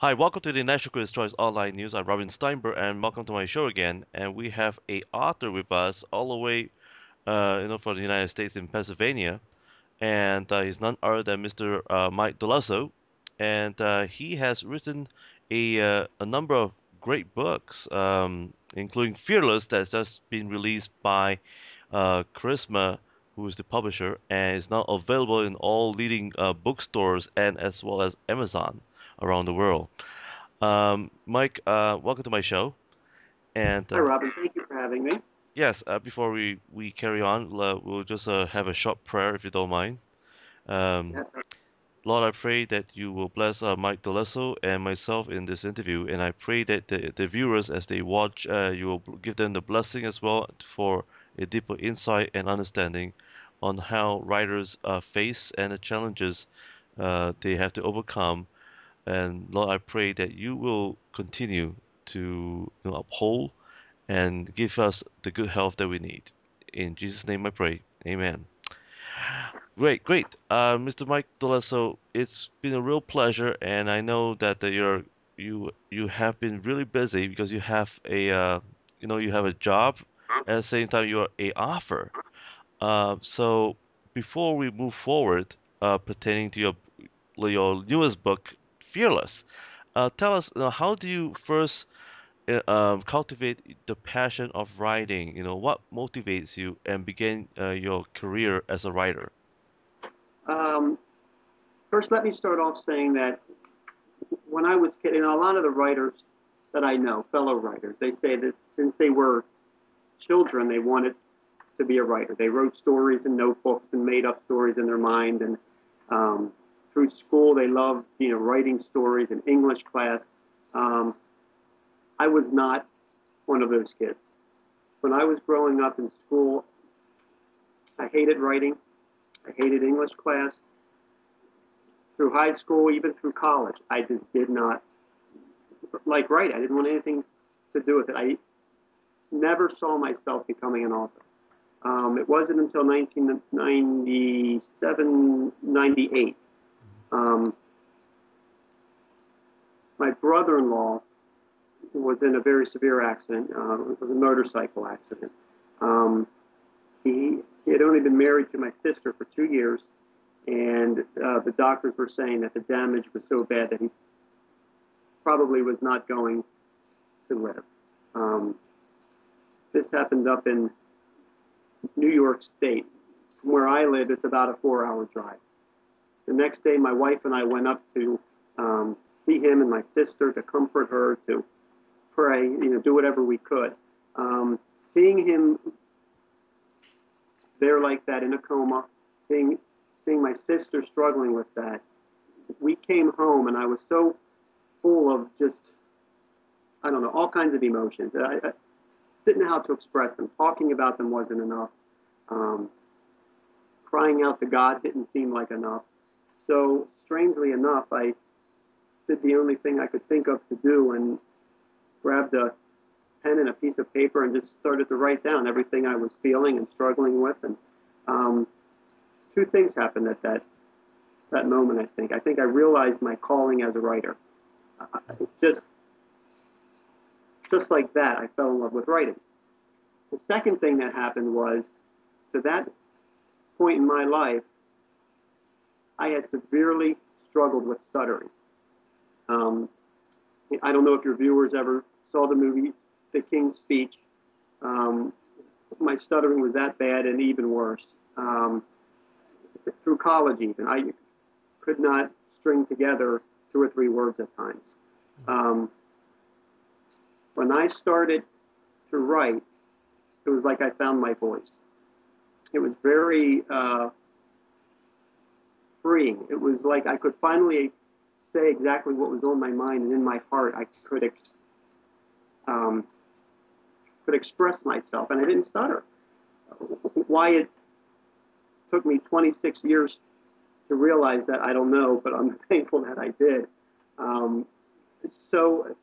Hi, welcome to the National Critics' Choice Online News. I'm Robin Steinberg, and welcome to my show again. And we have a author with us all the way, from the United States in Pennsylvania, and he's none other than Mr. Mike Dellosso, and he has written a number of great books, including Fearless, that's just been released by Charisma, who is the publisher, and is now available in all leading bookstores and as well as Amazon around the world. Mike, welcome to my show. And Hi, Robin. Thank you for having me. yes, before we carry on, we'll just have a short prayer if you don't mind. Um, Yes, Lord, I pray that you will bless Mike Delessel and myself in this interview, and I pray that the viewers, as they watch, you will give them the blessing as well for a deeper insight and understanding on how writers face and the challenges they have to overcome. And Lord, I pray that you will continue to uphold and give us the good health that we need. In Jesus' name I pray. Amen. Great, great. Mr. Mike Dolesso, it's been a real pleasure, and I know that you have been really busy because you have you have a job. At the same time, you're a author. So before we move forward, pertaining to your newest book, Fearless, tell us, how do you first cultivate the passion of writing? What motivates you and begin your career as a writer? um, first, let me start off saying that when I was a kid, and a lot of the writers that I know, fellow writers, they say that since they were children, they wanted to be a writer. They wrote stories in notebooks and made up stories in their mind. And um, through school, they loved, writing stories in English class. Um, I was not one of those kids. When I was growing up in school, I hated writing. I hated English class. Through high school, even through college, I just did not like writing. I didn't want anything to do with it. I never saw myself becoming an author. It wasn't until 1997, 98. Um, my brother-in-law was in a very severe accident. It was a motorcycle accident. Um, he had only been married to my sister for 2 years, and the doctors were saying that the damage was so bad that he probably was not going to live. Um, this happened up in New York State. From where I live, it's about a 4-hour drive. The next day, my wife and I went up to see him and my sister, to comfort her, to pray, do whatever we could. Um, Seeing him there like that in a coma, seeing my sister struggling with that, we came home and I was so full of just, I don't know, all kinds of emotions. I didn't know how to express them. Talking about them wasn't enough. Um, Crying out to God didn't seem like enough. So strangely enough, I did the only thing I could think of to do, and grabbed a pen and a piece of paper and just started to write down everything I was feeling and struggling with. And um, two things happened at that moment. I think I realized my calling as a writer. Uh, just just like that, I fell in love with writing. The second thing that happened was, to that point in my life, I had severely struggled with stuttering. Um, I don't know if your viewers ever saw the movie The King's Speech. Um, my stuttering was that bad and even worse. Um, Through college, even, I could not string together two or three words at times. Um, when I started to write, it was like I found my voice. It was very freeing. It was like I could finally say exactly what was on my mind, and in my heart, I um, could express myself, and I didn't stutter. Why it took me 26 years to realize that, I don't know, but I'm thankful that I did. Um, so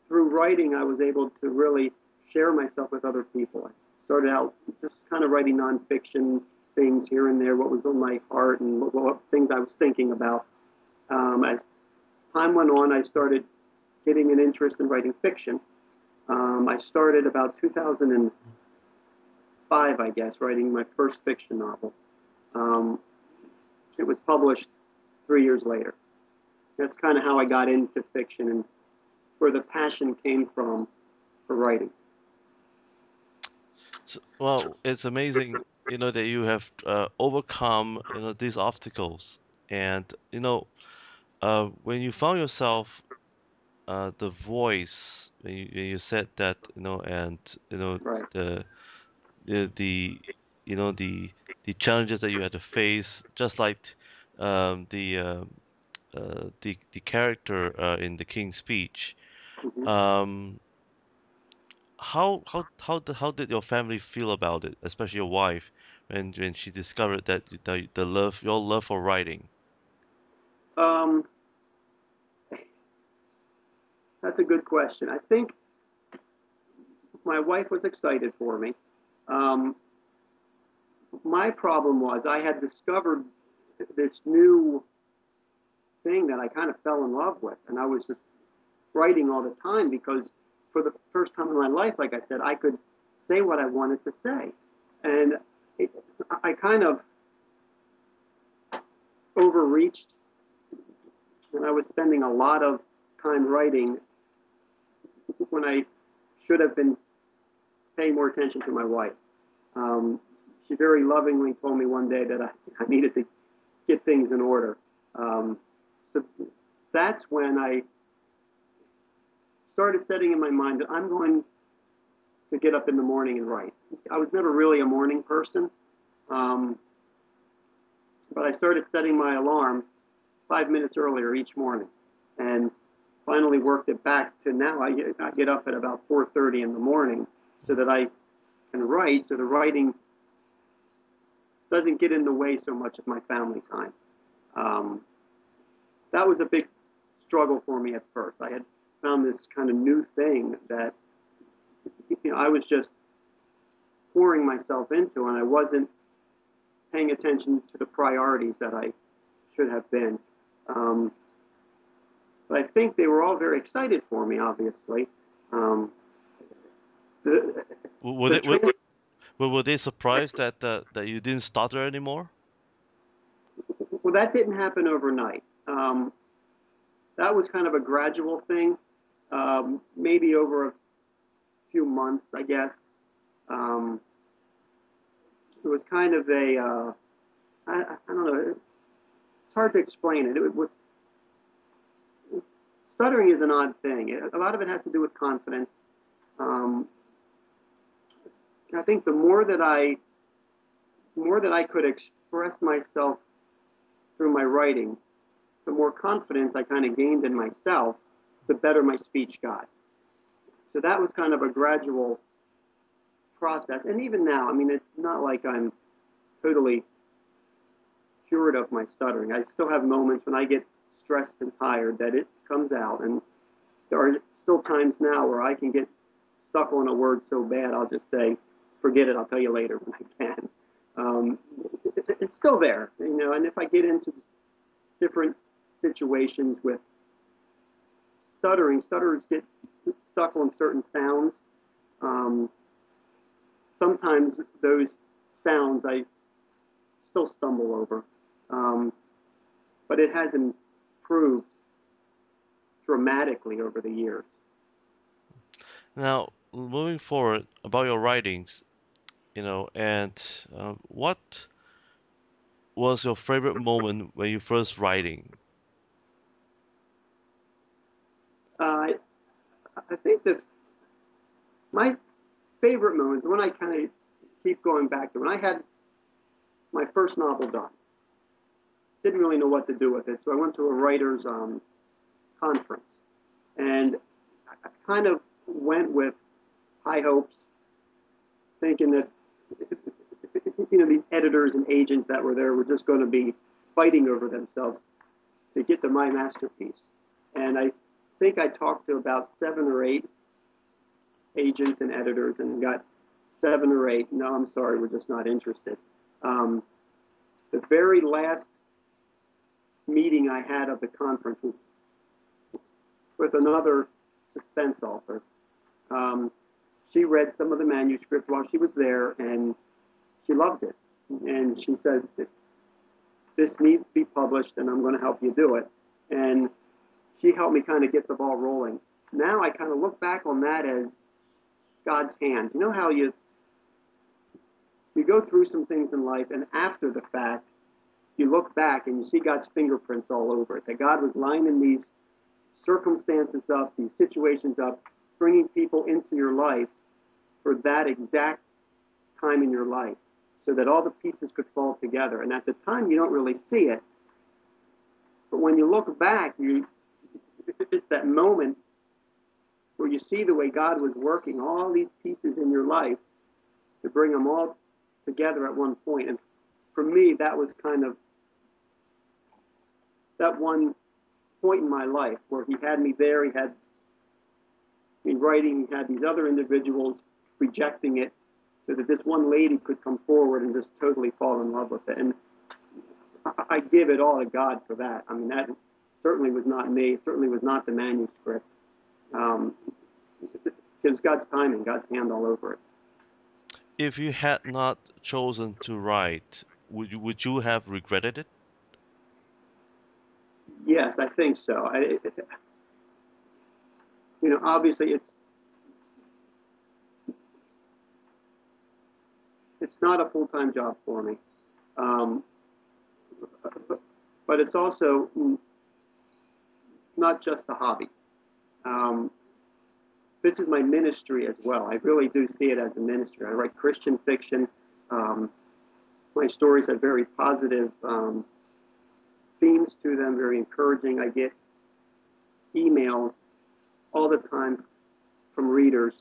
through writing, I was able to really share myself with other people. I started out just kind of writing nonfiction things here and there, what was on my heart and what things I was thinking about. As time went on, I started getting an interest in writing fiction. I started about 2005, I guess, writing my first fiction novel. Um, it was published 3 years later. That's kind of how I got into fiction and where the passion came from for writing. So, well, it's amazing, that you have overcome, these obstacles. And, when you found yourself the voice, when you said that, and, Right. the, the, the, the challenges that you had to face, just like the character in the King's Speech. Mm-hmm. Um, how did your family feel about it, especially your wife, when she discovered that your love for writing? Um, that's a good question. I think my wife was excited for me. Um, my problem was I had discovered this new thing that I kind of fell in love with, and I was just writing all the time because for the first time in my life, like I said, I could say what I wanted to say, and it, I kind of overreached, and I was spending a lot of time writing when I should have been paying more attention to my wife. Um, she very lovingly told me one day that I needed to get things in order. Um, so that's when I started setting in my mind that I'm going to get up in the morning and write. I was never really a morning person, um, but I started setting my alarm 5 minutes earlier each morning, and finally worked it back to now. I get up at about 4:30 in the morning so that I can write. So the writing doesn't get in the way so much of my family time. Um, that was a big struggle for me at first. I had found this kind of new thing that I was just pouring myself into, and I wasn't paying attention to the priorities that I should have been. Um, but I think they were all very excited for me. Obviously, um, the W- Were the they were, training. were they surprised that you didn't stutter anymore? Well, that didn't happen overnight. That was kind of a gradual thing, maybe over a few months, I guess. Um, it was kind of I don't know, it's hard to explain it. Stuttering is an odd thing. A lot of it has to do with confidence. Um, I think the more that I could express myself through my writing, the more confidence I kind of gained in myself, the better my speech got. So that was kind of a gradual process. And even now, I mean, it's not like I'm totally cured of my stuttering. I still have moments when I get stressed and tired that it comes out. And there are still times now where I can get stuck on a word so bad, I'll just say, forget it, I'll tell you later when I can. Um, it's still there, and if I get into different situations with stutterers get stuck on certain sounds. Um, sometimes those sounds I still stumble over, um, but it has improved dramatically over the years. Now, moving forward about your writings, and what was your favorite moment when you first writing? Uh, I think that my favorite moments, when I kind of keep going back to when I had my first novel done, didn't really know what to do with it, so I went to a writers' conference, and I kind of went with high hopes, thinking that these editors and agents that were there were just going to be fighting over themselves to get to my masterpiece. And I think I talked to about 7 or 8 agents and editors and got 7 or 8. No, I'm sorry, we're just not interested. Um, the very last meeting I had of the conference was with another suspense author. Um, she read some of the manuscript while she was there, and she loved it. And she said, this needs to be published, and I'm going to help you do it. And she helped me kind of get the ball rolling. Now I kind of look back on that as God's hand. You know how you go through some things in life, and after the fact, you look back and you see God's fingerprints all over it. That God was lining these circumstances up, these situations up, bringing people into your life for that exact time in your life, so that all the pieces could fall together. And at the time, you don't really see it, but when you look back, it's that moment where you see the way God was working all these pieces in your life to bring them all together at one point. And for me, that was kind of that one point in my life where he had me there. He had me writing. He had these other individuals rejecting it, so that this one lady could come forward and just totally fall in love with it. And I give it all to God for that. I mean, that certainly was not me. It certainly was not the manuscript. It was God's timing, God's hand all over it. If you had not chosen to write, would you have regretted it? Yes, I think so. Obviously, it's not a full-time job for me, um, but it's also not just a hobby. Um, this is my ministry as well. I really do see it as a ministry. I write Christian fiction. Um, my stories have very positive themes to them, very encouraging. I get emails all the time from readers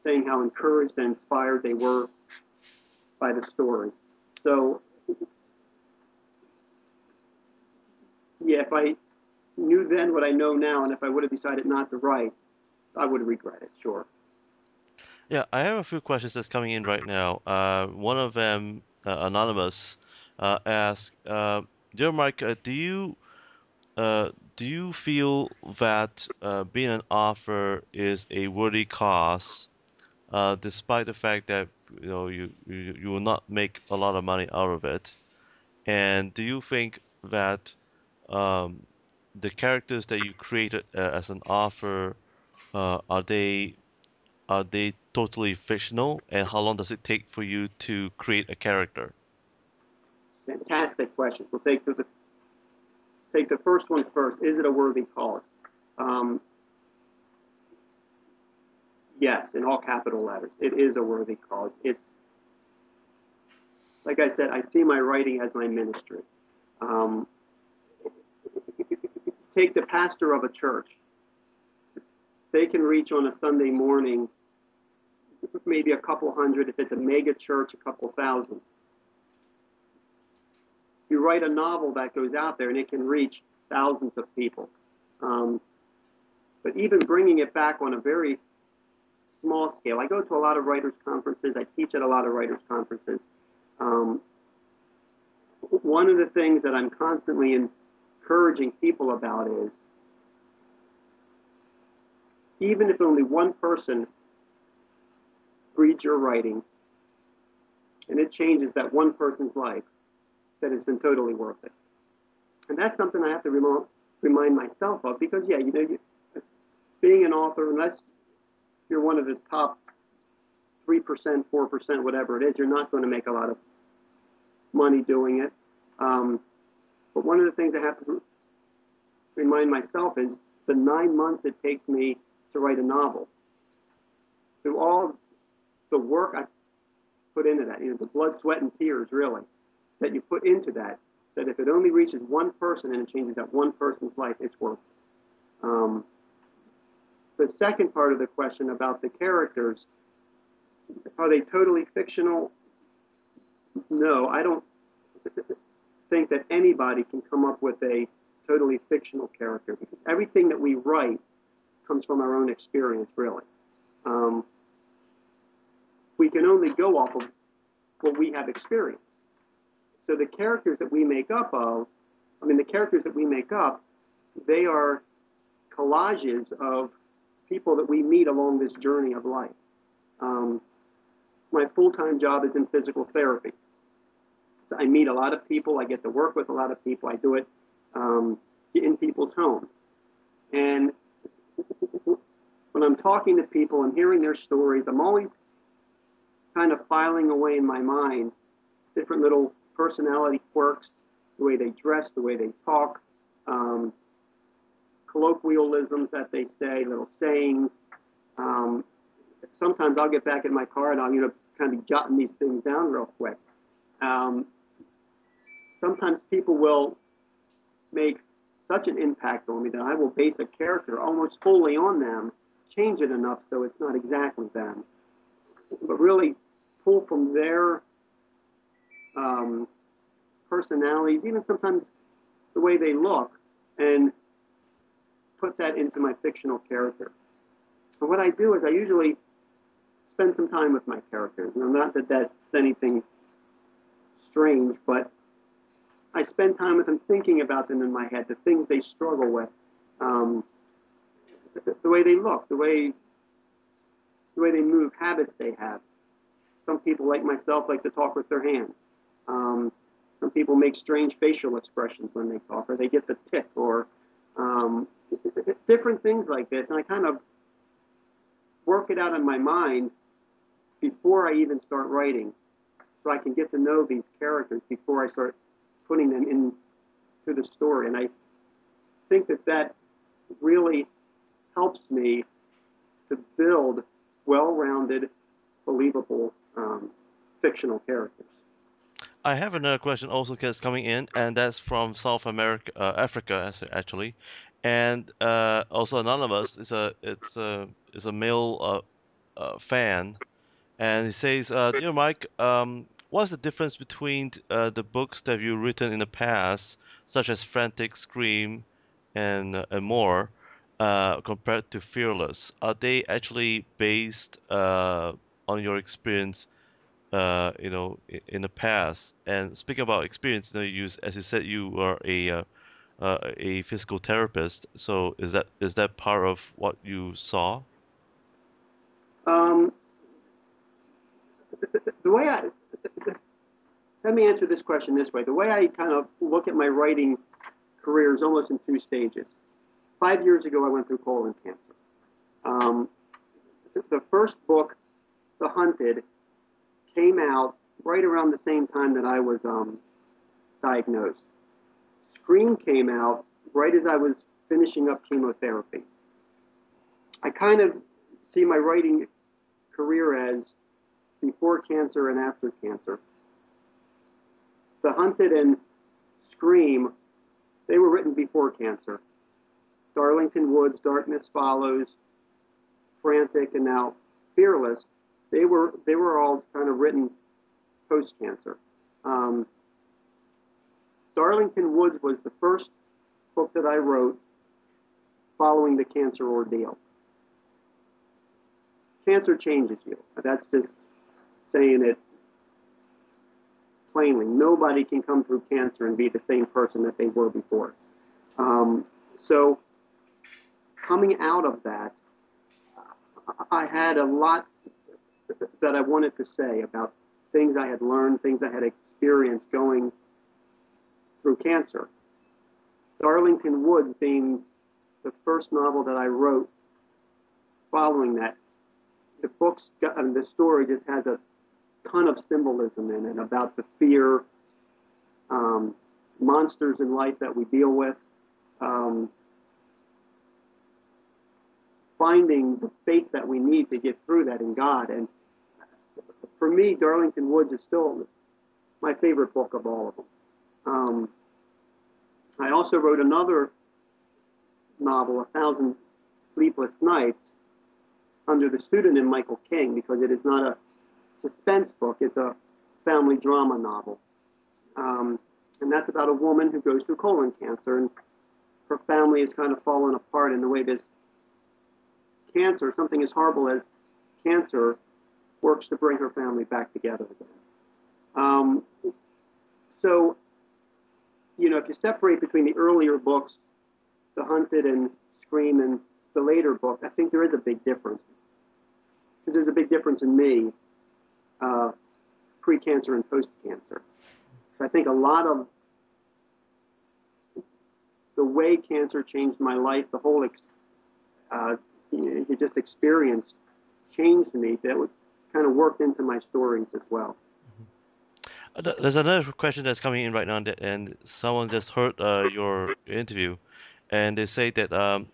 saying how encouraged and inspired they were by the story. So, yeah, if I knew then what I know now, and if I would have decided not to write, I would regret it, sure. Yeah, I have a few questions that's coming in right now. One of them, anonymous, asks, "Dear Mike, do you feel that being an author is a worthy cause, despite the fact that you will not make a lot of money out of it? And do you think that um, the characters that you created as an author are they totally fictional? And how long does it take for you to create a character?" Fantastic question. We'll take the first one first. Is it a worthy cause? Um, yes, in all capital letters. It is a worthy cause. It's, like I said, I see my writing as my ministry. Um, take the pastor of a church. They can reach on a Sunday morning maybe a couple hundred. If it's a mega church, a couple thousand. You write a novel that goes out there and it can reach thousands of people. Um, but even bringing it back on a very small scale, I go to a lot of writers' conferences. I teach at a lot of writers' conferences. Um, one of the things that I'm constantly encouraging people about is, even if only one person reads your writing and it changes that one person's life, that it's been totally worth it. And that's something I have to remind myself of, because, yeah, being an author, unless you're one of the top 3%, 4%, whatever it is, you're not going to make a lot of money doing it. But one of the things I have to remind myself is the 9 months it takes me to write a novel, through all the work I put into that, the blood, sweat, and tears, really, that you put into that, that if it only reaches one person and it changes that one person's life, it's worth it. The second part of the question about the characters, are they totally fictional? No, I don't think that anybody can come up with a totally fictional character, because everything that we write comes from our own experience, really. Um, we can only go off of what we have experienced. So the characters that we make up, they are collages of people that we meet along this journey of life. Um, my full-time job is in physical therapy. So I meet a lot of people. I get to work with a lot of people. I do it in people's homes. And when I'm talking to people and hearing their stories, I'm always kind of filing away in my mind different little personality quirks, the way they dress, the way they talk, um, colloquialisms that they say, little sayings. Um, Sometimes I'll get back in my car and I'll kind of be jotting these things down real quick. Um, Sometimes people will make such an impact on me that I will base a character almost fully on them, change it enough so it's not exactly them, but really pull from their um, personalities, even sometimes the way they look, and put that into my fictional character. And what I do is I usually spend some time with my characters. Not that that's anything strange, but I spend time with them thinking about them in my head, the things they struggle with, um, the way they look, the way they move, habits they have. Some people, like myself, like to talk with their hands. Um, some people make strange facial expressions when they talk, or they get the tick, or um, different things like this. And I kind of work it out in my mind before I even start writing, so I can get to know these characters before I start putting them into the story. And I think that that really helps me to build well-rounded, believable fictional characters. I have another question also that's coming in, and that's from South America, Africa, actually, and also anonymous. It's a male fan, and he says, "Dear Mike, what's the difference between the books that you've written in the past, such as Frantic, Scream, and more, compared to Fearless? Are they actually based on your experience, in the past? And speaking about experience, as you said, you are a physical therapist. So is that part of what you saw?" Um, the way I Let me answer this question this way. The way I kind of look at my writing career is almost in two stages. 5 years ago, I went through colon cancer. Um, the first book, The Hunted, came out right around the same time that I was diagnosed. Scream came out right as I was finishing up chemotherapy. I kind of see my writing career as before cancer and after cancer. The Hunted and Scream, they were written before cancer. Darlington Woods, Darkness Follows, Frantic, and now Fearless, they were all kind of written post cancer. Um, Darlington Woods was the first book that I wrote following the cancer ordeal. Cancer changes you. That's just saying it plainly. Nobody can come through cancer and be the same person that they were before. So coming out of that, I had a lot that I wanted to say about things I had learned, things I had experienced going through cancer. Darlington Woods being the first novel that I wrote following that, the story just has a ton of symbolism in it about the fear, um, monsters in life that we deal with, um, finding the faith that we need to get through that in God. And for me, Darlington Woods is still my favorite book of all of them. I also wrote another novel, A Thousand Sleepless Nights, under the pseudonym Michael King, because it is not a suspense book, it's a family drama novel. And that's about a woman who goes through colon cancer, and her family is kind of fallen apart in the way this cancer, something as horrible as cancer, works to bring her family back together again. Um, so, if you separate between the earlier books, The Hunted and extreme in the later books, I think there is a big difference because there's a big difference in me, uh, pre-cancer and post-cancer. So I think a lot of the way cancer changed my life, the whole uh, you just experience changed me. That was kind of worked into my stories as well. There's another question that's coming in right now, and someone just heard your interview, and they say that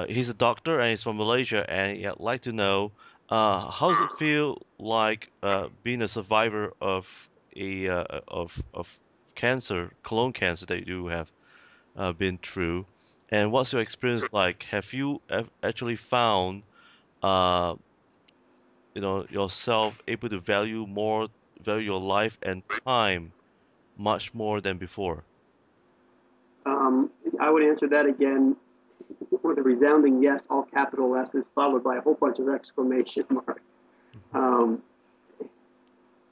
he's a doctor and he's from Malaysia, and he'd like to know how does it feel like being a survivor of of cancer, colon cancer that you have been through, and what's your experience like? Have you actually found uh, yourself able to value your life and time much more than before? Um, I would answer that again with a resounding yes, all capital S's, followed by a whole bunch of exclamation marks. Um,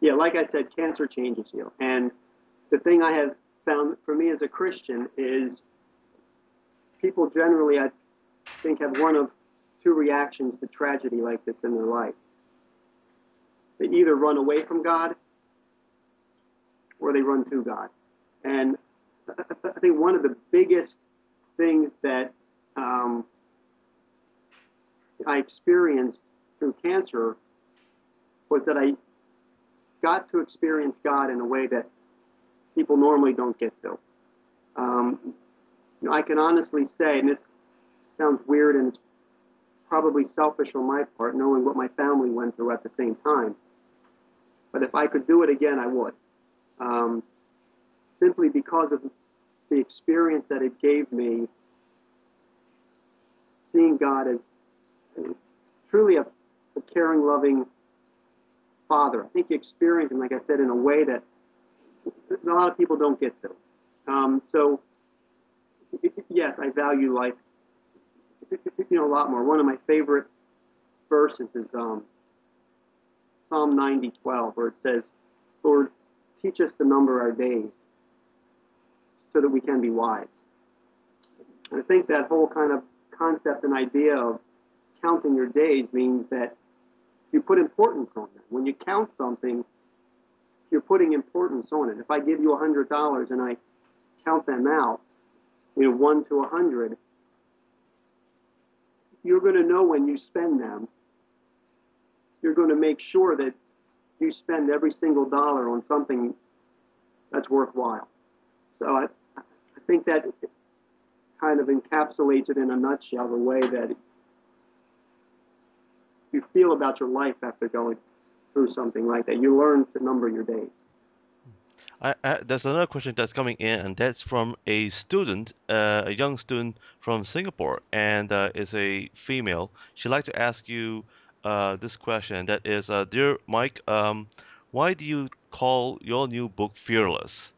yeah, like I said, cancer changes you. And the thing I have found for me as a Christian is people generally, I think, have one of two reactions to tragedy like this in their life. They either run away from God or they run to God. And I think one of the biggest things that I experienced through cancer was that I got to experience God in a way that people normally don't get to. Um, I can honestly say, and this sounds weird and probably selfish on my part, knowing what my family went through at the same time, but if I could do it again, I would. Um, Simply because of the experience that it gave me, seeing God as truly a caring, loving Father. I think you experience Him, like I said, in a way that a lot of people don't get to. So, yes, I value life, a lot more. One of my favorite verses is Psalm 90:12, where it says, "Lord, teach us to number our days, so that we can be wise." And I think that whole kind of concept and idea of counting your days means that you put importance on them. When you count something, you're putting importance on it. If I give you $100 and I count them out, 1 to 100, you're going to know when you spend them. You're going to make sure that you spend every single dollar on something that's worthwhile. So I think that kind of encapsulates it in a nutshell, the way that you feel about your life after going through something like that. You learn to number your days. There's another question that's coming in, and that's from a student, a young student from Singapore, and is a female. She'd like to ask you this question. That is, dear Mike, why do you call your new book Fearless?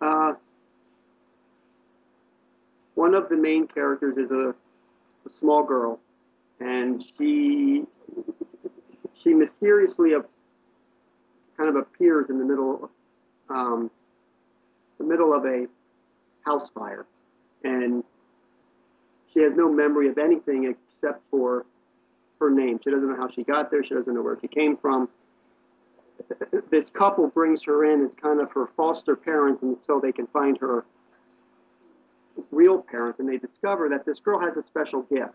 Uh, One of the main characters is a small girl, and she mysteriously kind of appears in um, the middle of a house fire, and she has no memory of anything except for her name. She doesn't know how she got there. She doesn't know where she came from. This couple brings her in as kind of her foster parents until they can find her real parents, and they discover that this girl has a special gift.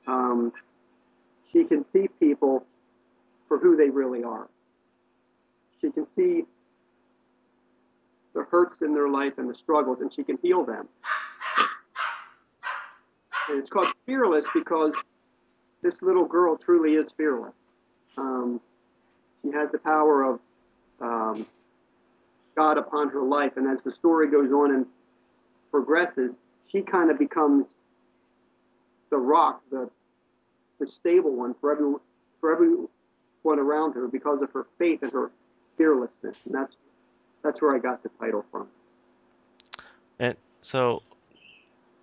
Um, she can see people for who they really are. She can see the hurts in their life and the struggles, and she can heal them. And it's called Fearless because this little girl truly is fearless. Um, she has the power of um, God upon her life, and as the story goes on and progresses, she kind of becomes the rock, the stable one for everyone around her because of her faith and her fearlessness. And that's where I got the title from. And so,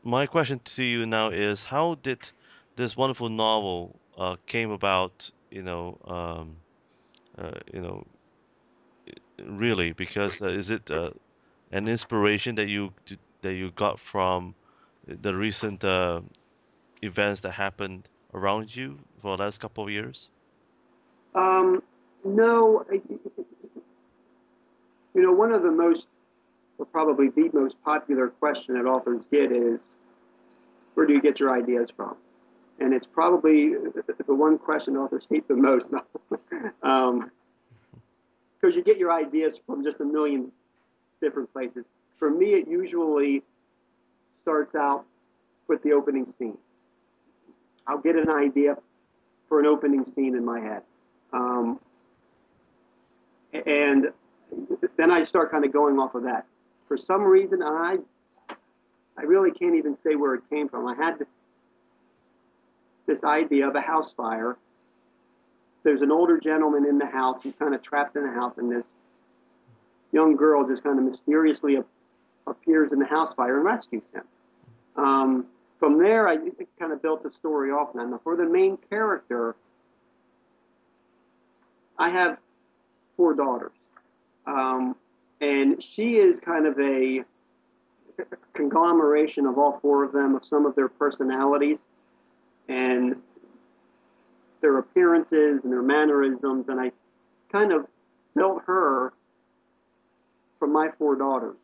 my question to you now is, how did this wonderful novel came about? You know, really, because is it an inspiration that you got from the recent events that happened around you for the last couple of years? Um, no, one of the most, or probably the most popular question that authors get is, where do you get your ideas from? And it's probably the one question authors hate the most, because you get your ideas from just a million different places. For me, it usually starts out with the opening scene. I'll get an idea for an opening scene in my head. Um, and then I start kind of going off of that. For some reason, I really can't even say where it came from. I had this idea of a house fire. There's an older gentleman in the house. He's kind of trapped in the house, and this young girl just kind of mysteriously appears in the house fire and rescues him. From there, I kind of built the story off. Now, for the main character, I have four daughters. And she is kind of a conglomeration of all four of them, of some of their personalities and their appearances and their mannerisms. And I kind of built her from my four daughters.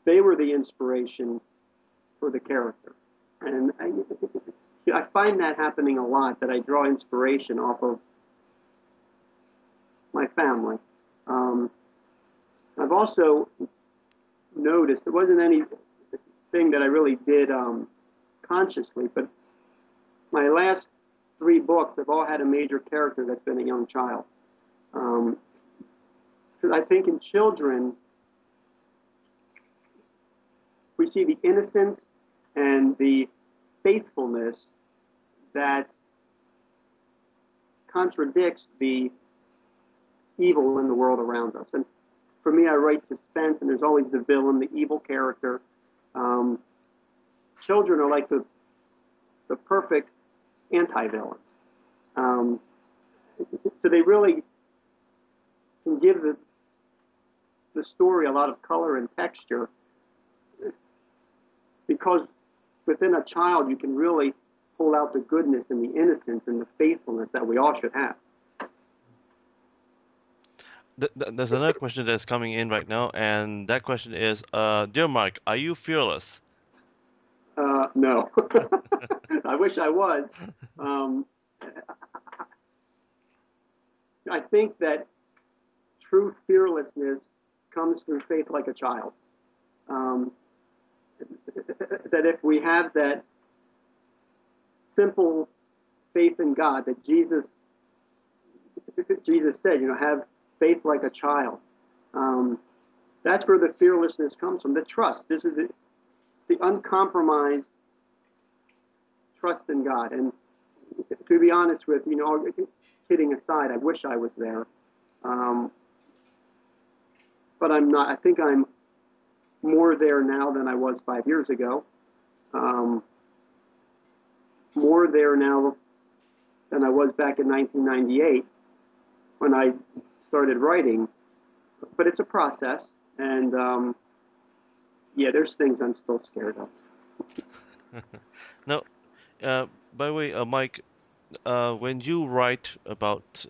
They were the inspiration for the character. And I find that happening a lot, that I draw inspiration off of my family. I've also noticed, it wasn't anything that I really did consciously, but my last three books have all had a major character that's been a young child. Because I think in children, we see the innocence and the faithfulness that contradicts the evil in the world around us. And for me, I write suspense, and there's always the villain, the evil character. Children are like the perfect anti-villain. So they really can give the story a lot of color and texture, because within a child you can really pull out the goodness and the innocence and the faithfulness that we all should have. There's another question that's coming in right now, and that question is, dear Mike, are you fearless? No, I wish I was. Um, I think that true fearlessness comes through faith like a child. Um, that if we have that simple faith in God, that Jesus said, have faith like a child. That's where the fearlessness comes from. The trust. This is the uncompromised trust in God. And to be honest with kidding aside, I wish I was there, but I'm not. I think I'm more there now than I was 5 years ago. More there now than I was back in 1998 when I started writing. But it's a process, and yeah, there's things I'm still scared of. Now, by the way, Mike, when you write about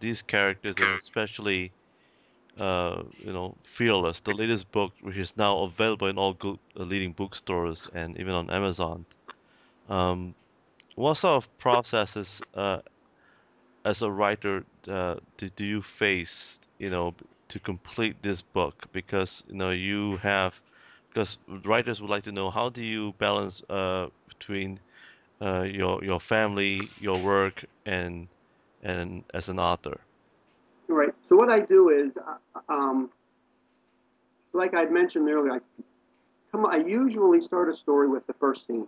these characters, and especially Fearless, the latest book, which is now available in all good leading bookstores and even on Amazon, um, what sort of processes as a writer do you face, to complete this book? Because because writers would like to know, how do you balance between your family, your work, and as an author? Right. So what I do is, like I mentioned earlier, I usually start a story with the first scene.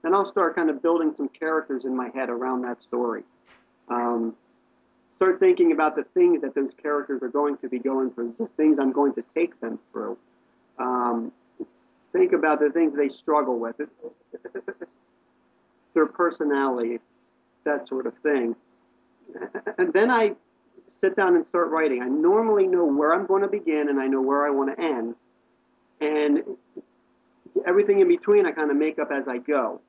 Then I'll start kind of building some characters in my head around that story. Um, Start thinking about the things that those characters are going to be going through, the things I'm going to take them through. Um, think about the things they struggle with, their personality, that sort of thing. And then I sit down and start writing. I normally know where I'm going to begin and I know where I want to end. and everything in between I kind of make up as I go.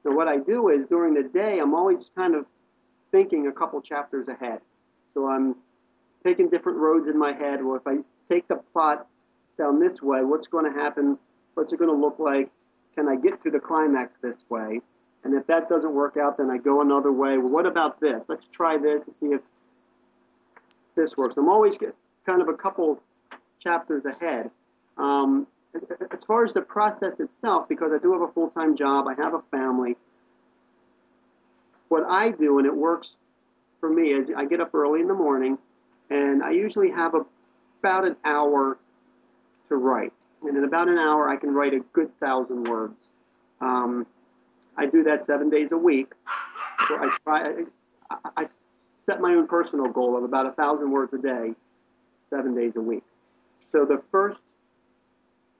So what I do is during the day, I'm always kind of thinking a couple chapters ahead. So I'm taking different roads in my head. Well, if I take the plot down this way, what's going to happen? What's it going to look like? Can I get to the climax this way? And if that doesn't work out, then I go another way. Well, what about this? Let's try this and see if this works. I'm always kind of a couple chapters ahead. Um, as far as the process itself, because I do have a full-time job, I have a family, what I do, and it works for me, is I get up early in the morning, and I usually have about an hour to write. And in about an hour, I can write a good 1,000 words. Um, I do that 7 days a week. So I set my own personal goal of about 1,000 words a day, 7 days a week. So the first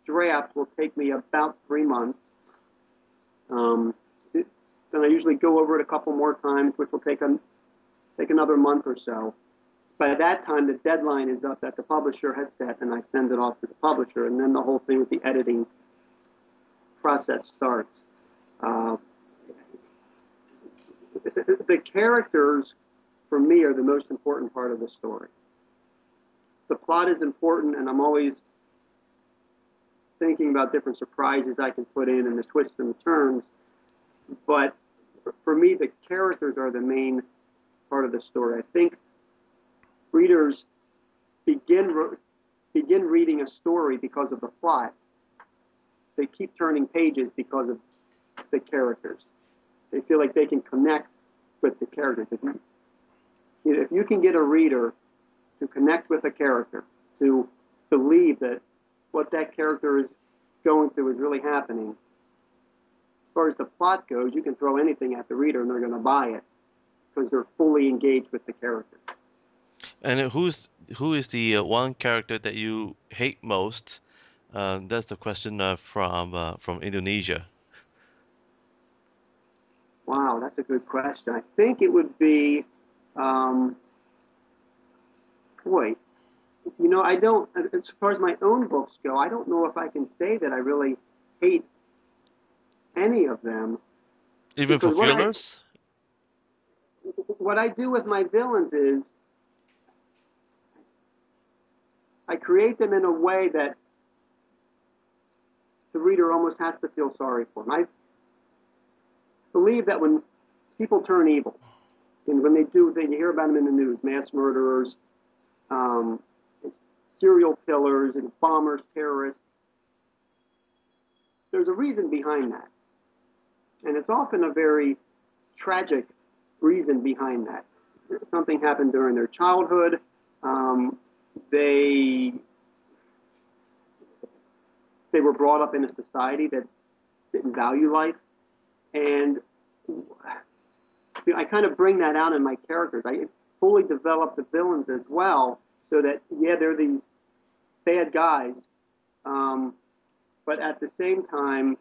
draft will take me about 3 months. Um, then I usually go over it a couple more times, which will take another month or so. By that time, the deadline is up that the publisher has set, and I send it off to the publisher, and then the whole thing with the editing process starts. Uh, the characters, for me, are the most important part of the story. The plot is important, and I'm always thinking about different surprises I can put in and the twists and the turns. But for me, the characters are the main part of the story. I think readers begin reading a story because of the plot. They keep turning pages because of the characters. They feel like they can connect with the characters. If you can get a reader to connect with a character, to believe that what that character is going through is really happening, as far as the plot goes, you can throw anything at the reader and they're going to buy it because they're fully engaged with the character. And who is the one character that you hate most? That's the question from Indonesia. Wow, that's a good question. I think it would be, um, boy, I don't, as far as my own books go, I don't know if I can say that I really hate any of them Even for because Fearless? what I do with my villains is I create them in a way that the reader almost has to feel sorry for them. I believe that when people turn evil, and when they do, you hear about them in the news, mass murderers, um, serial killers, and bombers, terrorists. There's a reason behind that, and it's often a very tragic reason behind that. Something happened during their childhood. Um, they they were brought up in a society that didn't value life, and I kind of bring that out in my characters. I fully develop the villains as well, so that they're these bad guys, um, but at the same time,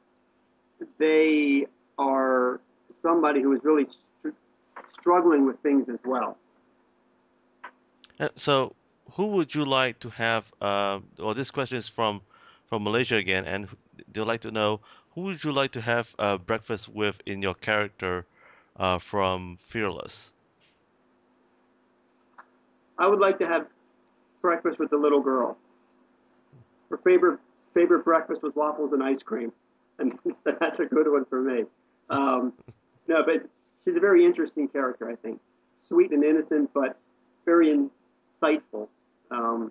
they are somebody who is really struggling with things as well. So, who would you like to have? Well, this question is from Malaysia again, and they'd like to know who would you like to have breakfast with in your character from Fearless? I would like to have breakfast with the little girl. Her favorite breakfast was waffles and ice cream, and that's a good one for me. Um, no, but she's a very interesting character. I think sweet and innocent, but very insightful. Um,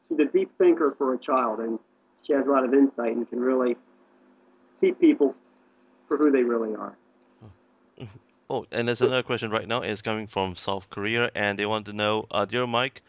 she's a deep thinker for a child, and she has a lot of insight and can really see people for who they really are. Oh, and there's another question right now. It's coming from South Korea, and they want to know, dear Mike,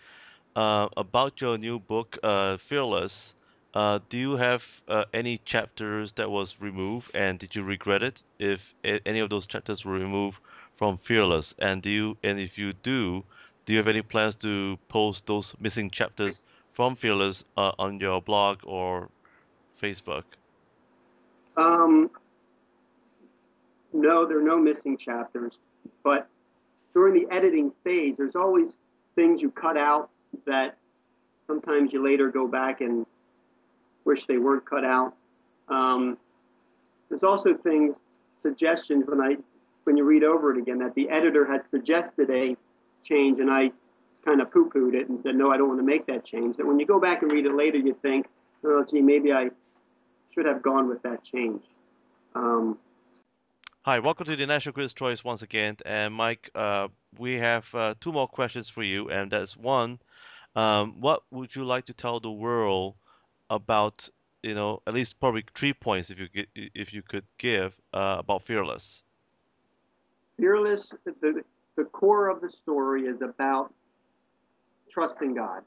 about your new book, Fearless. Do you have any chapters that was removed, and did you regret it if any of those chapters were removed from Fearless? And if you do you have any plans to post those missing chapters from Fearless on your blog or Facebook? Um, no, there are no missing chapters, but during the editing phase, there's always things you cut out that Sometimes you later go back and wish they weren't cut out. Um, there's also things, suggestions when you read over it again that the editor had suggested a change, and I kind of poo-pooed it and said, no, I don't want to make that change. That when you go back and read it later, you think, oh, gee, maybe I should have gone with that change. Um, Hi, welcome to the National Quiz Choice once again. And Mike, we have two more questions for you, and that's one, what would you like to tell the world about, at least probably 3 points if you could give about Fearless? Fearless, the core of the story is about trusting God,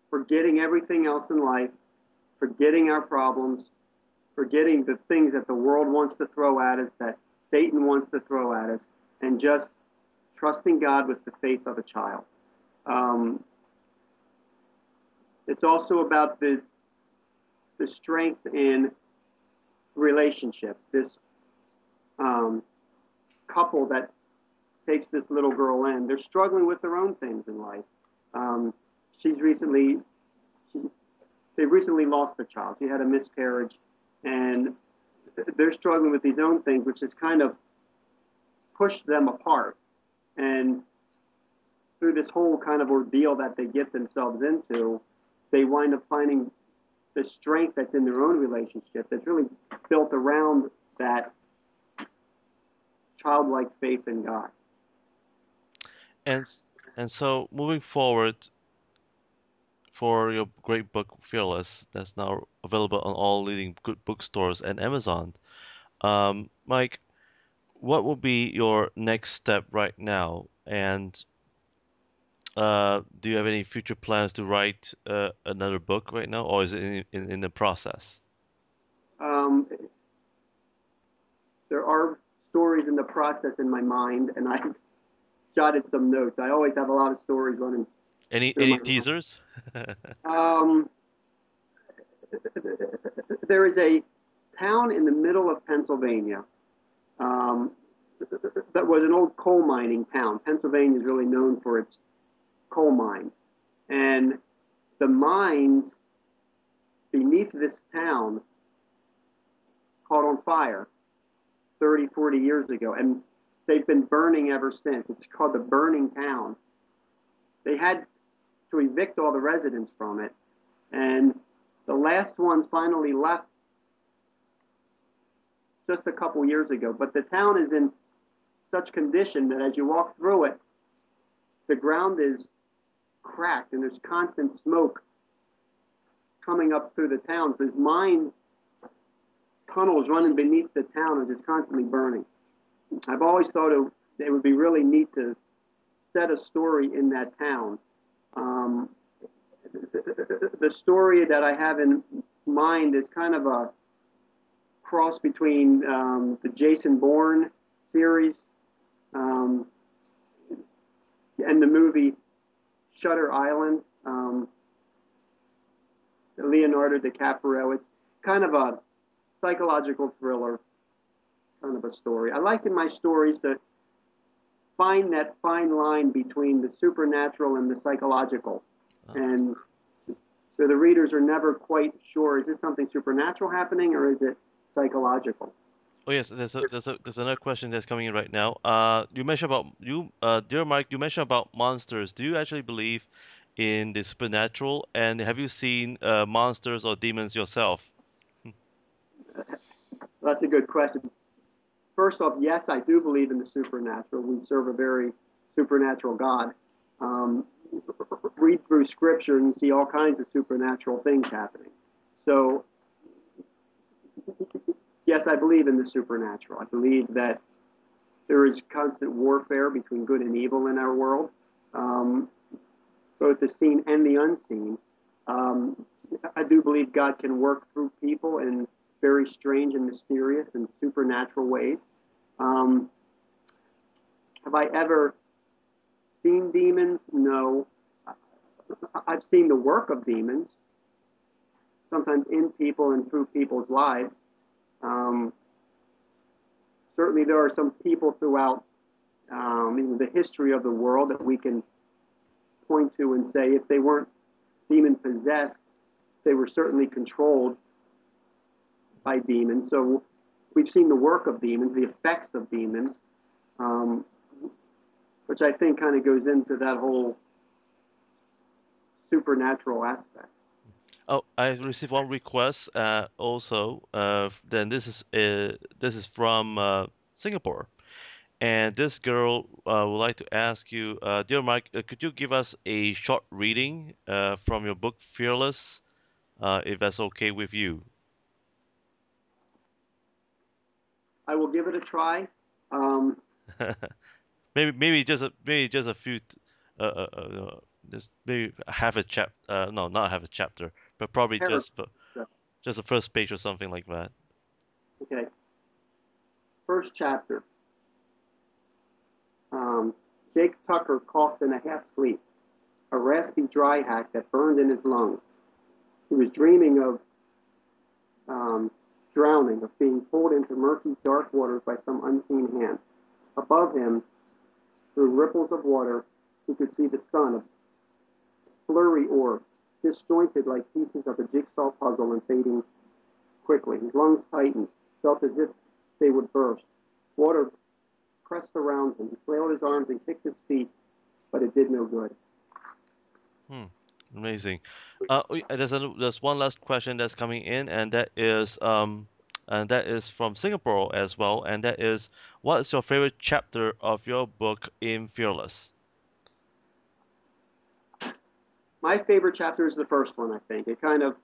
forgetting everything else in life, forgetting our problems, forgetting the things that the world wants to throw at us, that Satan wants to throw at us, and just trusting God with the faith of a child. Um, it's also about the strength in relationships. This um, couple that takes this little girl in, they're struggling with their own things in life. Um, she's recently, she, they recently lost a child. She had a miscarriage, and they're struggling with these own things, which has kind of pushed them apart. And through this whole kind of ordeal that they get themselves into, they wind up finding the strength that's in their own relationship that's really built around that childlike faith in God. And and so moving forward for your great book Fearless, that's now available on all leading good bookstores and Amazon. Mike, what will be your next step right now? And do you have any future plans to write another book right now, or is it in the process? Um, there are stories in the process in my mind, and I jotted some notes. I always have a lot of stories running through Any my mind. teasers? Um, there is a town in the middle of Pennsylvania um, that was an old coal mining town. Pennsylvania is really known for its coal mines. And the mines beneath this town caught on fire 30, 40 years ago. And they've been burning ever since. It's called the Burning Town. They had to evict all the residents from it. And the last ones finally left just a couple years ago. But the town is in such condition that as you walk through it, the ground is cracked and there's constant smoke coming up through the town. There's mines, tunnels running beneath the town and just constantly burning. I've always thought it would be really neat to set a story in that town. Um, the story that I have in mind is kind of a cross between the Jason Bourne series um, and the movie Shutter Island. Leonardo DiCaprio. It's kind of a psychological thriller, kind of a story. I like in my stories to find that fine line between the supernatural and the psychological. Oh. And so the readers are never quite sure, is this something supernatural happening or is it psychological? Oh yes, there's another question that's coming in right now. You mentioned about dear Mike, you mentioned about monsters. Do you actually believe in the supernatural? And have you seen monsters or demons yourself? That's a good question. First off, yes, I do believe in the supernatural. We serve a very supernatural God. Um, read through scripture and you see all kinds of supernatural things happening. So, yes, I believe in the supernatural. I believe that there is constant warfare between good and evil in our world, um, both the seen and the unseen. Um, I do believe God can work through people in very strange and mysterious and supernatural ways. Um, have I ever seen demons? No. I've seen the work of demons, sometimes in people and through people's lives. Um, certainly, there are some people throughout the history of the world that we can point to and say if they weren't demon possessed, they were certainly controlled by demons. So we've seen the work of demons, the effects of demons, um, which I think kind of goes into that whole supernatural aspect. Oh, I received one request also. Then this is from Singapore, and this girl would like to ask you, dear Mike, could you give us a short reading from your book Fearless, if that's okay with you? I will give it a try. Um, Maybe just a few, just maybe half a chap, no, not half a chapter, but probably just the first page or something like that. Okay. First chapter. Um, Jake Tucker coughed in a half sleep, a raspy dry hack that burned in his lungs. He was dreaming of um, drowning, of being pulled into murky, dark waters by some unseen hand. Above him, through ripples of water, he could see the sun, a blurry orb, disjointed like pieces of a jigsaw puzzle and fading quickly. His lungs tightened, felt as if they would burst. Water pressed around him. He flailed his arms and kicked his feet, but it did no good. Hmm, amazing. There's one last question that's coming in, and that is from Singapore as well, and that is, what is your favorite chapter of your book in Fearless? My favorite chapter is the first one, I think. It kind of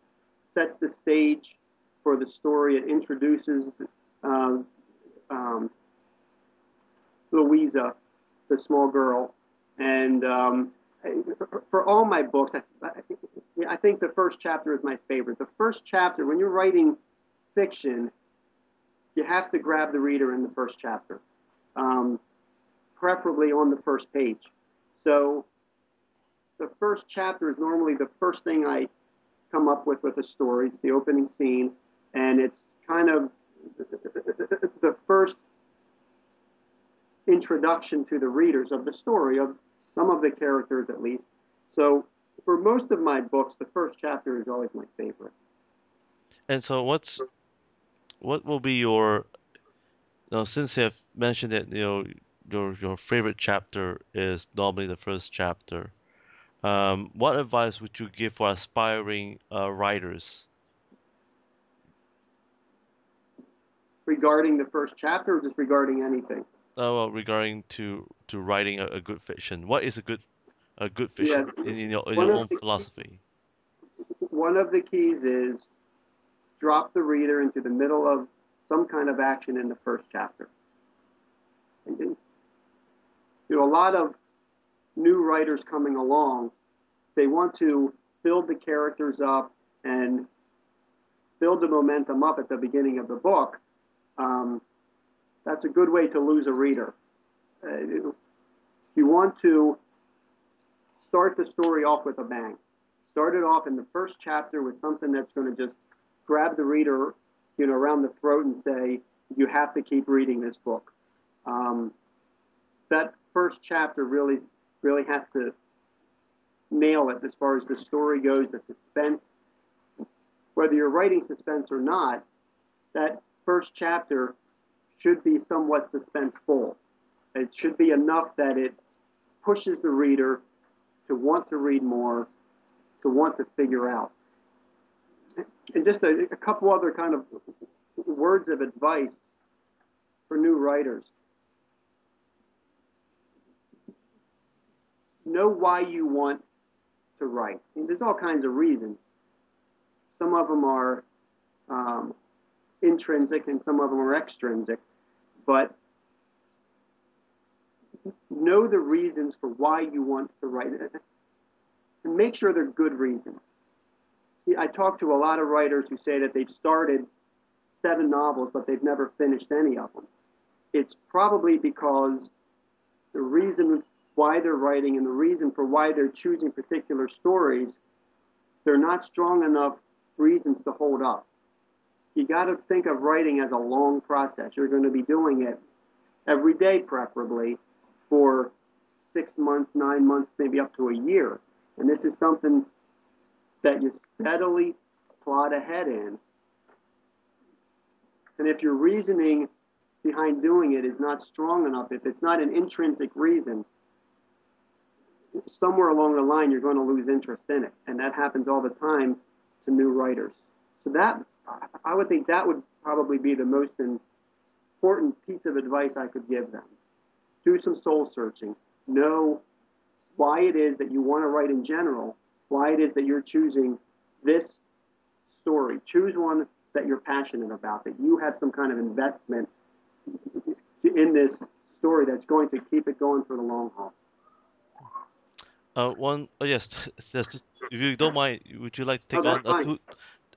sets the stage for the story. It introduces uh, um, Louisa, the small girl, and for all my books, I think the first chapter is my favorite. The first chapter, when you're writing fiction, you have to grab the reader in the first chapter, um, preferably on the first page. So the first chapter is normally the first thing I come up with a story. It's the opening scene, and it's kind of the first introduction to the readers of the story, of some of the characters at least. So for most of my books, the first chapter is always my favorite. And so, what will be your, since you have mentioned that your favorite chapter is normally the first chapter, what advice would you give for aspiring writers? Regarding the first chapter, or just regarding anything? Well, regarding to writing a good fiction, what is a good Yeah, fiction in one your of own the philosophy? one of the keys is drop the reader into the middle of some kind of action in the first chapter. And a lot of new writers coming along, they want to build the characters up and build the momentum up at the beginning of the book. Um, that's a good way to lose a reader. You want to start the story off with a bang. Start it off in the first chapter with something that's going to just grab the reader, around the throat and say, you have to keep reading this book. That first chapter really has to nail it as far as the story goes, the suspense. Whether you're writing suspense or not, that first chapter should be somewhat suspenseful. It should be enough that it pushes the reader to want to read more, to want to figure out. And just a couple other kind of words of advice for new writers. Know why you want to write. And there's all kinds of reasons. Some of them are um, intrinsic and some of them are extrinsic. But know the reasons for why you want to write it. And make sure they're good reasons. I talk to a lot of writers who say that they've started 7 novels, but they've never finished any of them. It's probably because the reason why they're writing and the reason for why they're choosing particular stories, they're not strong enough reasons to hold up. You got to think of writing as a long process. You're going to be doing it every day, preferably, for 6 months, 9 months, maybe up to a year. And this is something that you steadily plot ahead in. And if your reasoning behind doing it is not strong enough, if it's not an intrinsic reason, somewhere along the line you're going to lose interest in it. And that happens all the time to new writers. So that, I would think that would probably be the most important piece of advice I could give them. Do some soul searching. Know why it is that you want to write in general, why it is that you're choosing this story. Choose one that you're passionate about, that you have some kind of investment in this story that's going to keep it going for the long haul. Yes, if you don't mind, would you like to Oh, take that's on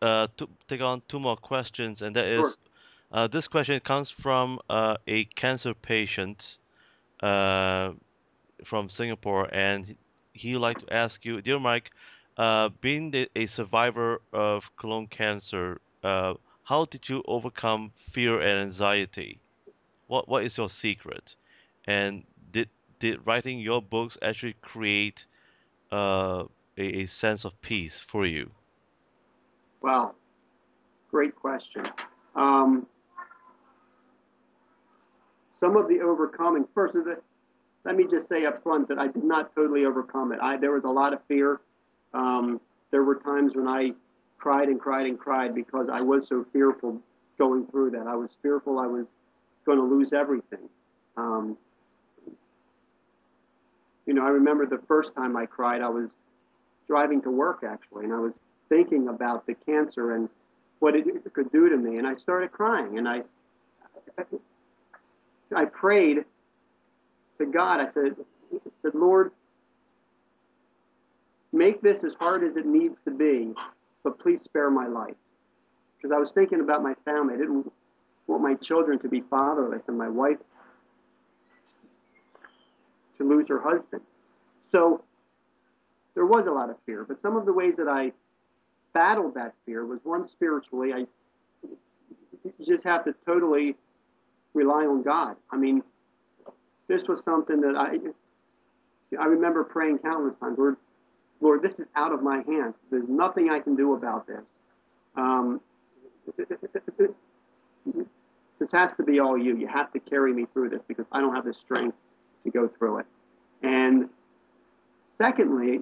fine. take on two more questions? And that Sure. is, this question comes from a cancer patient uh, from Singapore, and he would like to ask you, dear Mike, being a survivor of colon cancer, how did you overcome fear and anxiety? What is your secret? And did writing your books actually create uh, a sense of peace for you? Wow. Great question. Um, some of the overcoming, first, let me just say up front that I did not totally overcome it. There was a lot of fear. There were times when I cried and cried and cried because I was so fearful going through that. I was fearful I was going to lose everything. Um, I remember the first time I cried, I was driving to work actually, and I was thinking about the cancer and what it could do to me, and I started crying, and I prayed to God. I said, Lord, make this as hard as it needs to be, but please spare my life. Because I was thinking about my family. I didn't want my children to be fatherless and my wife to lose her husband. So there was a lot of fear. But some of the ways that I battled that fear was, one, spiritually. You just have to totally rely on God. I mean, this was something that I remember praying countless times. Lord, this is out of my hands. There's nothing I can do about this. Um, this has to be all you. You have to carry me through this because I don't have the strength to go through it. And secondly,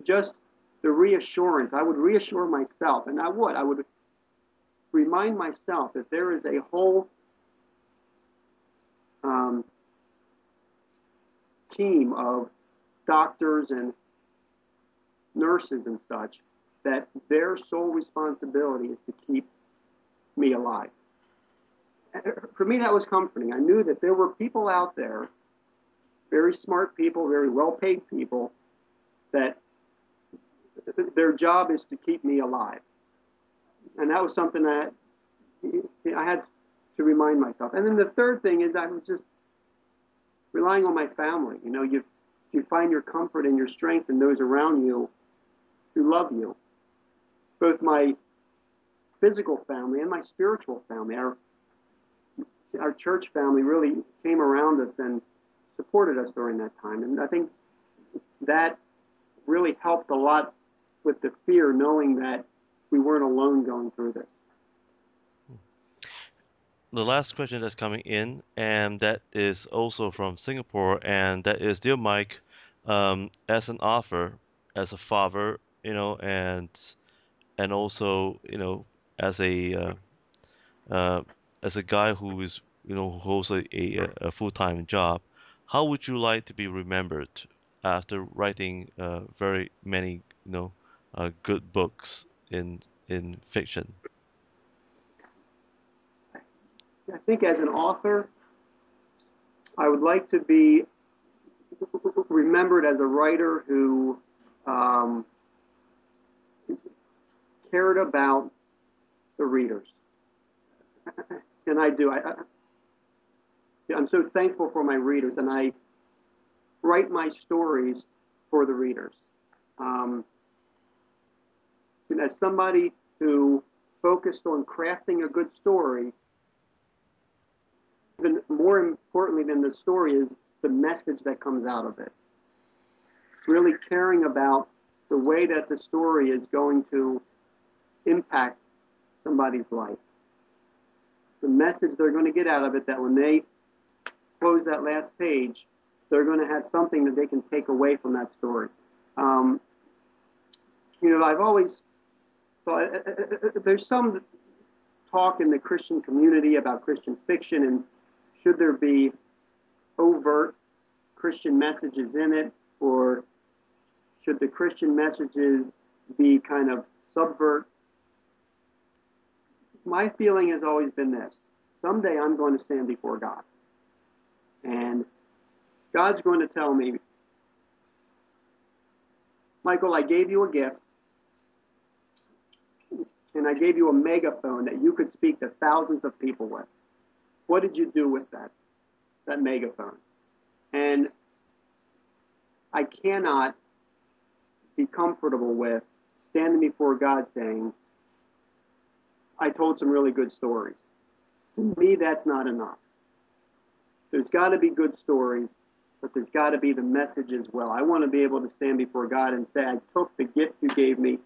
just the reassurance. I would reassure myself, and I would remind myself that there is a whole um, team of doctors and nurses and such that their sole responsibility is to keep me alive. For me, that was comforting. I knew that there were people out there, very smart people, very well-paid people, that their job is to keep me alive. And that was something that I had to remind myself. And then the third thing is I was just relying on my family. You find your comfort and your strength in those around you who love you. Both my physical family and my spiritual family. Our church family really came around us and supported us during that time. And I think that really helped a lot with the fear, knowing that we weren't alone going through this. The last question that's coming in, and that is also from Singapore, and that is, dear Mike, as an author, as a father, and also, as a uh, as a guy who is, who holds a full-time job, how would you like to be remembered after writing very many, good books in fiction? I think as an author, I would like to be remembered as a writer who um, cared about the readers. And I do. I'm so thankful for my readers, and I write my stories for the readers. Um, and as somebody who focused on crafting a good story, even more importantly than the story is the message that comes out of it. Really caring about the way that the story is going to impact somebody's life. The message they're going to get out of it, that when they close that last page, they're going to have something that they can take away from that story. Um, I've always thought there's some talk in the Christian community about Christian fiction and should there be overt Christian messages in it, or should the Christian messages be kind of subvert? My feeling has always been this: someday I'm going to stand before God, and God's going to tell me, Michael, I gave you a gift, and I gave you a megaphone that you could speak to thousands of people with. What did you do with that megaphone? And I cannot be comfortable with standing before God saying, I told some really good stories. To me, that's not enough. There's got to be good stories, but there's got to be the message as well. I want to be able to stand before God and say, I took the gift you gave me,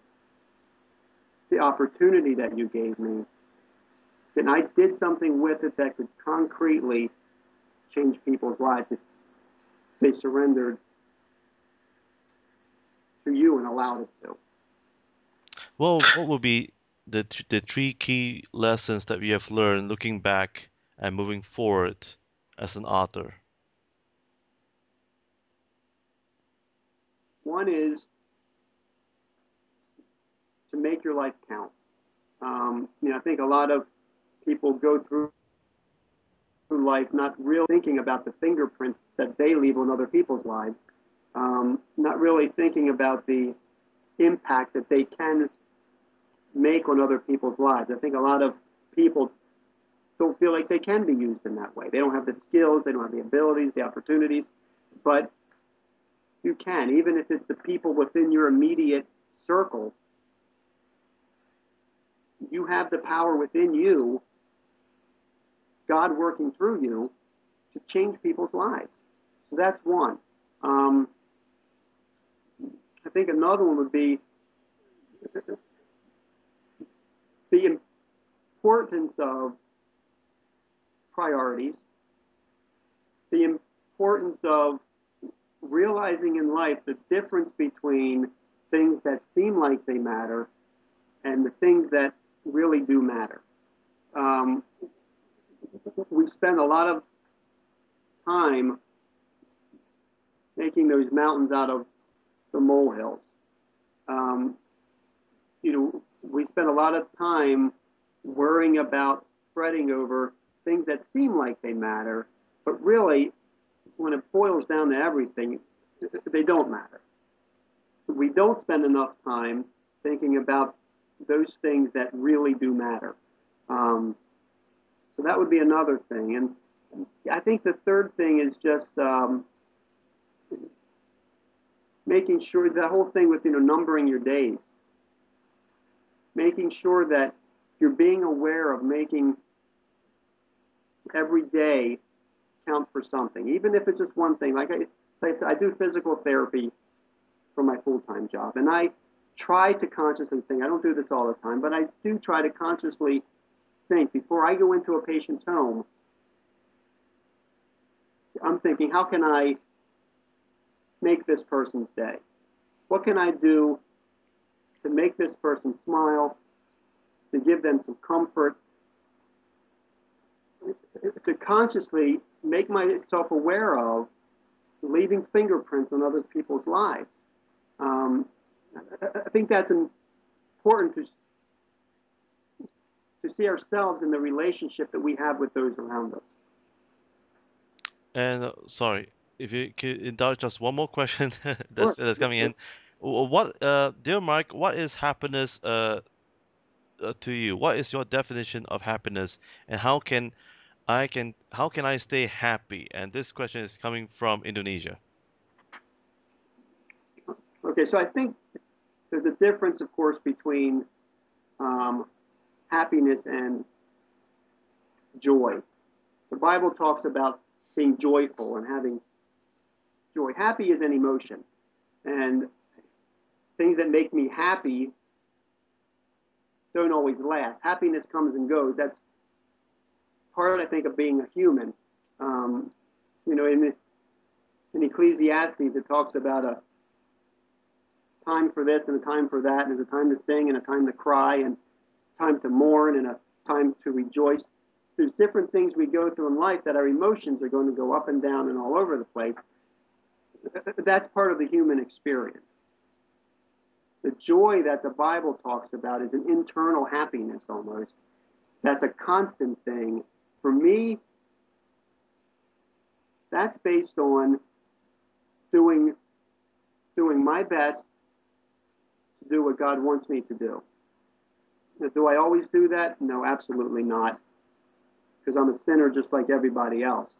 the opportunity that you gave me, and I did something with it that could concretely change people's lives if they surrendered to you and allowed it to. Well, what would be the three key lessons that you have learned looking back and moving forward as an author? One is to make your life count. I think a lot of people go through life not really thinking about the fingerprints that they leave on other people's lives, not really thinking about the impact that they can make on other people's lives. I think a lot of people don't feel like they can be used in that way. They don't have the skills, they don't have the abilities, the opportunities, but you can, even if it's the people within your immediate circle. You have the power within you, God working through you, to change people's lives. So that's one. I think another one would be the importance of priorities, the importance of realizing in life the difference between things that seem like they matter and the things that really do matter. We spend a lot of time making those mountains out of the molehills. Um, we spend a lot of time worrying about, fretting over things that seem like they matter, but really, when it boils down to everything, they don't matter. We don't spend enough time thinking about those things that really do matter. So that would be another thing. And I think the third thing is just making sure the whole thing with numbering your days, making sure that you're being aware of making every day count for something, even if it's just one thing. Like I said, I do physical therapy for my full-time job, and I try to consciously think. I don't do this all the time, but I do try to consciously think before I go into a patient's home. I'm thinking, how can I make this person's day? What can I do to make this person smile, to give them some comfort, to consciously make myself aware of leaving fingerprints on other people's lives. I think that's important to see ourselves in the relationship that we have with those around us. And sorry, if you could indulge just one more question Sure. that's coming in. Dear Mike, what is happiness to you? What is your definition of happiness, and how can I stay happy? And this question is coming from Indonesia. Okay, so I think there's a difference, of course, between happiness and joy. The Bible talks about being joyful and having joy. Happy is an emotion, and I things that make me happy don't always last. Happiness comes and goes. That's part, I think, of being a human. Um, you know, in Ecclesiastes, it talks about a time for this and a time for that, and there's a time to sing and a time to cry, and time to mourn and a time to rejoice. There's different things we go through in life that our emotions are going to go up and down and all over the place. That's part of the human experience. The joy that the Bible talks about is an internal happiness almost. That's a constant thing. For me, that's based on doing my best to do what God wants me to do. Now, do I always do that? No, absolutely not, because I'm a sinner just like everybody else.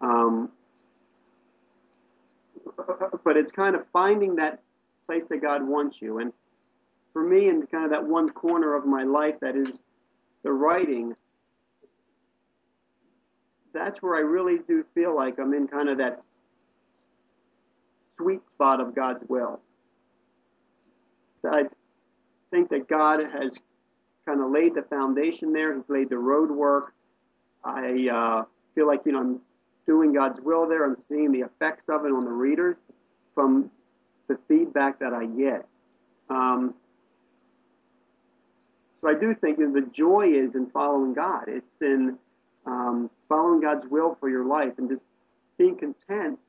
Um, but it's kind of finding that place that God wants you. And for me, in kind of that one corner of my life that is the writing, that's where I really do feel like I'm in kind of that sweet spot of God's will. I think that God has kind of laid the foundation there. He's laid the road work. I feel like, I'm doing God's will there. I'm seeing the effects of it on the readers from the feedback that I get. So I do think the joy is in following God. It's in following God's will for your life and just being content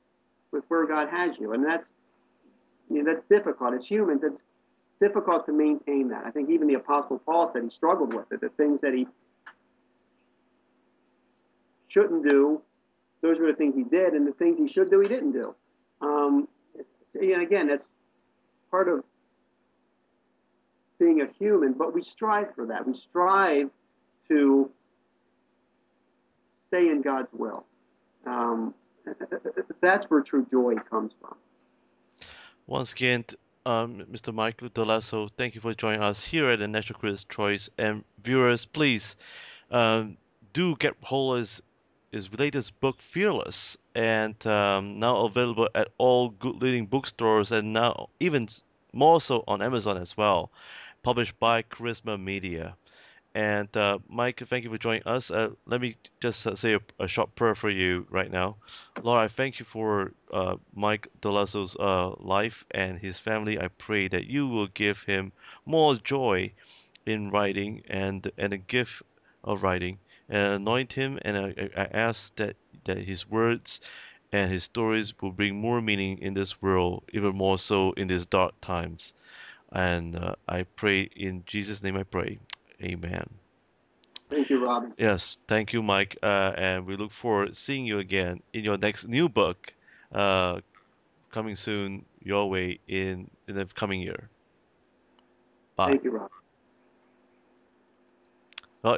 with where God has you. And that's that's difficult. As humans, it's difficult to maintain that. I think even the Apostle Paul said he struggled with it. The things that he shouldn't do, those were the things he did, and the things he should do, he didn't do. And again, that's part of being a human, but we strive for that. We strive to stay in God's will. That's where true joy comes from. Once again, Mr. Michael Dellosso, thank you for joining us here at the National Critics' Choice. And viewers, please um, do get hold of his latest book, Fearless, and now available at all good leading bookstores, and now even more so on Amazon as well. Published by Charisma Media. And Mike, thank you for joining us. Let me just say a short prayer for you right now. Lord, I thank you for Mike Delosso's life and his family. I pray that you will give him more joy in writing and a gift of writing, and anoint him. And I ask that his words and his stories will bring more meaning in this world, even more so in these dark times. And I pray in Jesus' name. I pray. Amen. Thank you, Robin. Yes, thank you, Mike, and we look forward to seeing you again in your next new book, uh, coming soon your way in the coming year. Bye. Thank you, Robin. Well,